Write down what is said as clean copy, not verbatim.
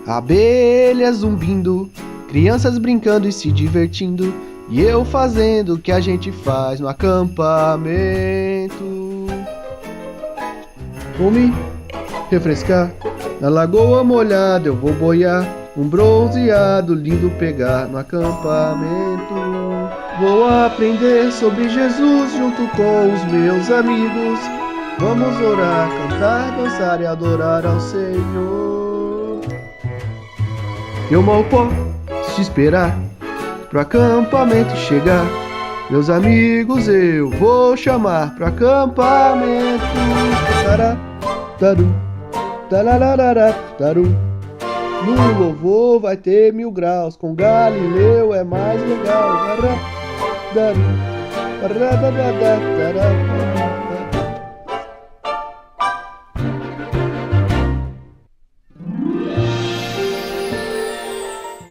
Abelhas zumbindo, crianças brincando e se divertindo, e eu fazendo o que a gente faz no acampamento. Vou me refrescar, na lagoa molhada eu vou boiar, um bronzeado lindo pegar no acampamento. Vou aprender sobre Jesus junto com os meus amigos. Vamos orar, cantar, dançar e adorar ao Senhor. Eu mal posso esperar pro acampamento chegar. Meus amigos eu vou chamar pro acampamento. Tará, taru, tarararara, taru. No louvor vai ter 1000 graus, com Galileu é mais legal. Tará, taru, tarararara, tará.